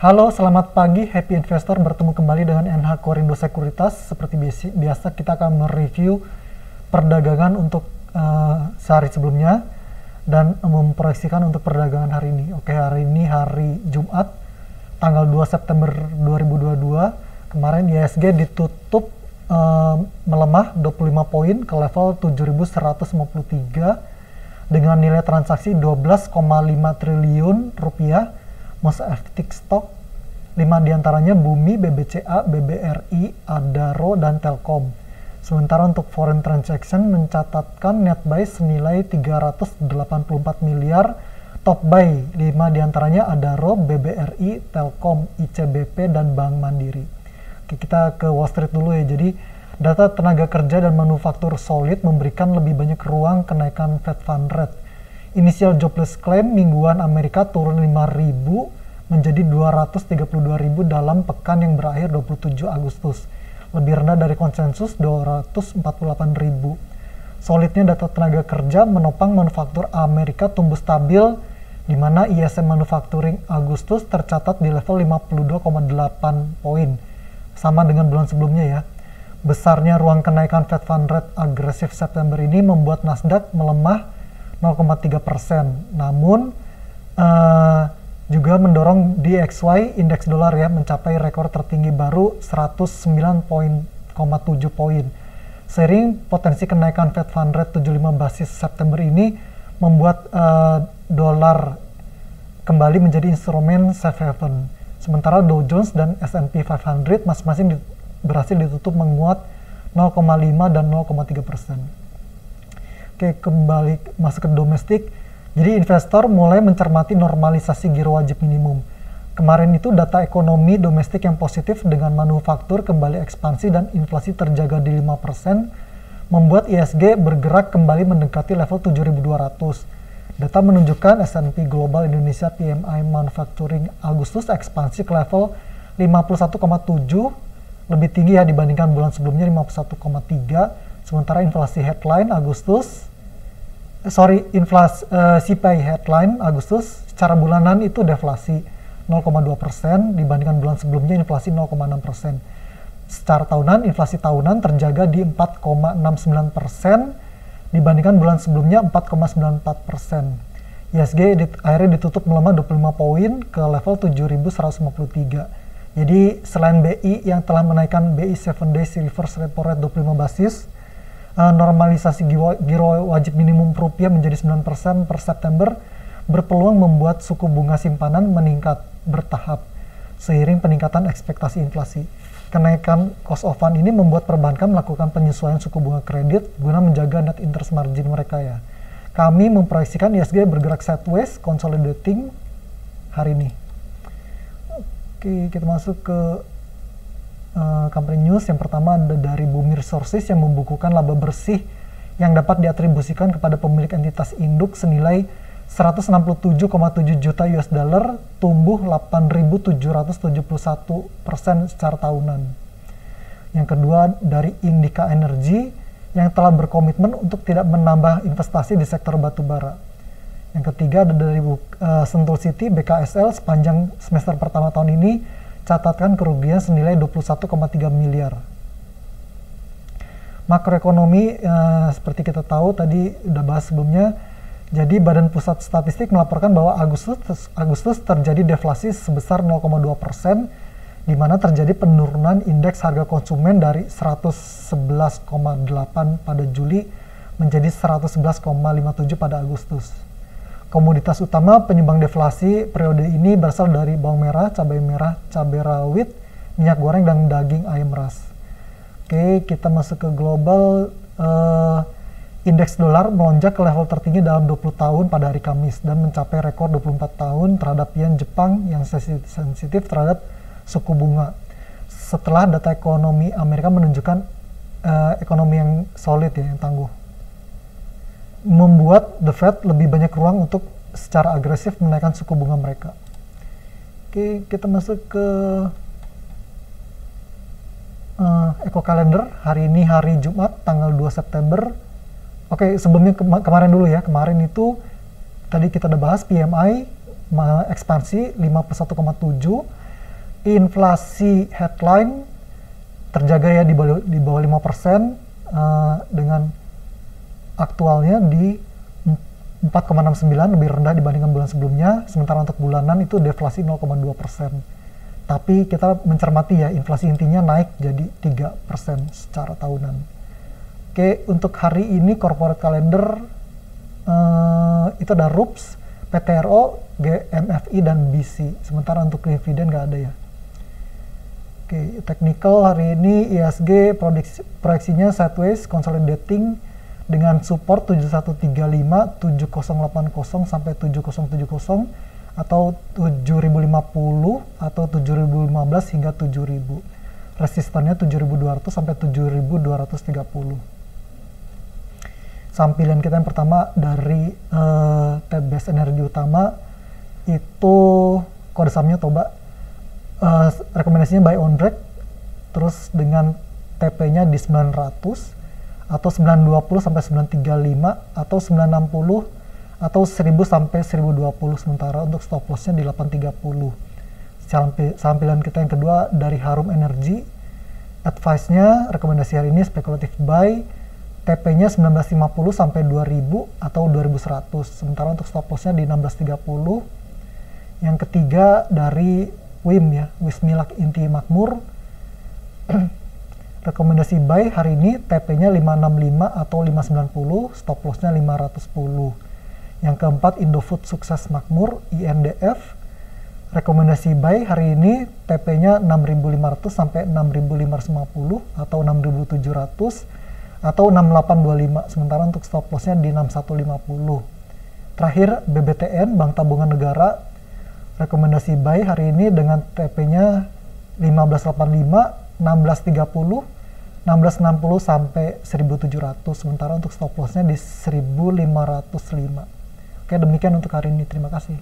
Halo, selamat pagi Happy Investor, bertemu kembali dengan NH Korindo Sekuritas. Seperti biasa kita akan mereview perdagangan untuk sehari sebelumnya dan memproyeksikan untuk perdagangan hari ini. Oke, hari ini hari Jumat tanggal 2 September 2022. Kemarin IHSG ditutup melemah 25 poin ke level 7.153 dengan nilai transaksi 12,5 triliun rupiah. Most active stock 5 diantaranya Bumi, BBCA, BBRI, Adaro, dan Telkom. Sementara untuk foreign transaction mencatatkan net buy senilai 384 miliar, top buy 5 diantaranya Adaro, BBRI, Telkom, ICBP, dan Bank Mandiri. Oke, kita ke Wall Street dulu ya. Jadi data tenaga kerja dan manufaktur solid memberikan lebih banyak ruang kenaikan Fed Fund Rate. Initial jobless claim mingguan Amerika turun 5.000 menjadi 232.000 dalam pekan yang berakhir 27 Agustus. Lebih rendah dari konsensus 248.000. Solidnya data tenaga kerja menopang manufaktur Amerika tumbuh stabil, di mana ISM Manufacturing Agustus tercatat di level 52,8 poin, sama dengan bulan sebelumnya ya. Besarnya ruang kenaikan Fed Fund Rate agresif September ini membuat Nasdaq melemah 0,3%. Namun juga mendorong DXY indeks dolar ya mencapai rekor tertinggi baru 109,7 poin. Seiring potensi kenaikan Fed Fund Rate 75 basis September ini membuat dolar kembali menjadi instrumen safe haven. Sementara Dow Jones dan S&P 500 masing-masing berhasil ditutup menguat 0,5 dan 0,3%. Oke, kembali masuk ke domestik. Jadi investor mulai mencermati normalisasi giro wajib minimum. Kemarin itu data ekonomi domestik yang positif dengan manufaktur kembali ekspansi dan inflasi terjaga di 5%, membuat IHSG bergerak kembali mendekati level 7.200. Data menunjukkan S&P Global Indonesia PMI Manufacturing Agustus ekspansi ke level 51,7, lebih tinggi ya dibandingkan bulan sebelumnya 51,3. Sementara inflasi headline CPI headline Agustus secara bulanan itu deflasi 0,2% dibandingkan bulan sebelumnya inflasi 0,6%. Secara tahunan inflasi tahunan terjaga di 4,69% dibandingkan bulan sebelumnya 4,94%. IHSG akhirnya ditutup melemah 25 poin ke level 7.153. Jadi selain BI yang telah menaikkan BI 7 days reverse repo rate 25 basis, normalisasi giro wajib minimum rupiah menjadi 9% per September berpeluang membuat suku bunga simpanan meningkat bertahap seiring peningkatan ekspektasi inflasi. Kenaikan cost of fund ini membuat perbankan melakukan penyesuaian suku bunga kredit guna menjaga net interest margin mereka ya. Kami memproyeksikan IHSG bergerak sideways consolidating hari ini. Oke, kita masuk ke company news. Yang pertama ada dari Bumi Resources yang membukukan laba bersih yang dapat diatribusikan kepada pemilik entitas induk senilai 167,7 juta US dollar, tumbuh 8.771% secara tahunan. Yang kedua dari Indika Energy yang telah berkomitmen untuk tidak menambah investasi di sektor batubara. Yang ketiga ada dari Sentul City BKSL sepanjang semester pertama tahun ini catatkan kerugian senilai 21,3 miliar. Makroekonomi seperti kita tahu tadi udah bahas sebelumnya. Jadi Badan Pusat Statistik melaporkan bahwa Agustus terjadi deflasi sebesar 0,2%, di mana terjadi penurunan indeks harga konsumen dari 111,8 pada Juli menjadi 111,57 pada Agustus. Komoditas utama penyumbang deflasi periode ini berasal dari bawang merah, cabai rawit, minyak goreng, dan daging ayam ras. Oke, kita masuk ke global. Indeks dolar melonjak ke level tertinggi dalam 20 tahun pada hari Kamis dan mencapai rekor 24 tahun terhadap yen Jepang yang sensitif terhadap suku bunga. Setelah data ekonomi Amerika menunjukkan ekonomi yang solid ya, yang tangguh, membuat The Fed lebih banyak ruang untuk secara agresif menaikkan suku bunga mereka. Oke, kita masuk ke Eco Calendar. Hari ini hari Jumat, tanggal 2 September. Oke, sebelumnya kemarin dulu ya. Kemarin itu tadi kita udah bahas PMI ekspansi 51,7 Inflasi headline terjaga ya di bawah 5%, dengan aktualnya di 4,69, lebih rendah dibandingkan bulan sebelumnya. Sementara untuk bulanan itu deflasi 0,2%. Tapi kita mencermati ya, inflasi intinya naik jadi 3% secara tahunan. Oke, untuk hari ini corporate calendar itu ada RUPS, PTRO, GMFI, dan BC. Sementara untuk dividen nggak ada ya. Oke, technical hari ini ISG proyeksinya sideways consolidating dengan support 7135, 7080 sampai 7070, atau 7050 atau 7015 hingga 7000. Resistannya 7200 sampai 7230. Sampilan kita yang pertama dari TBS Energi Utama itu kode sahamnya Toba. Rekomendasinya buy on break, terus dengan TP-nya di 900 atau 920 sampai 935 atau 960 atau 1000 sampai 1020, sementara untuk stop loss-nya di 830. Sampilan kita yang kedua dari Harum Energy, advice-nya rekomendasi hari ini spekulatif buy, TP-nya 1950 sampai 2000 atau 2100, sementara untuk stop loss-nya di 1630. Yang ketiga dari WIM ya, Wismilak Inti Makmur, rekomendasi buy hari ini, TP-nya 565 atau 590, stop loss-nya 510. Yang keempat Indofood Sukses Makmur, INDF, rekomendasi buy hari ini, TP-nya 6.500 sampai 6.550 atau 6.700 atau 6825, sementara untuk stop loss-nya di 6150. Terakhir BBTN, Bank Tabungan Negara, rekomendasi buy hari ini dengan TP-nya 1585, 1630, 1660 sampai 1700, sementara untuk stop loss-nya di 1505. Oke, demikian untuk hari ini. Terima kasih.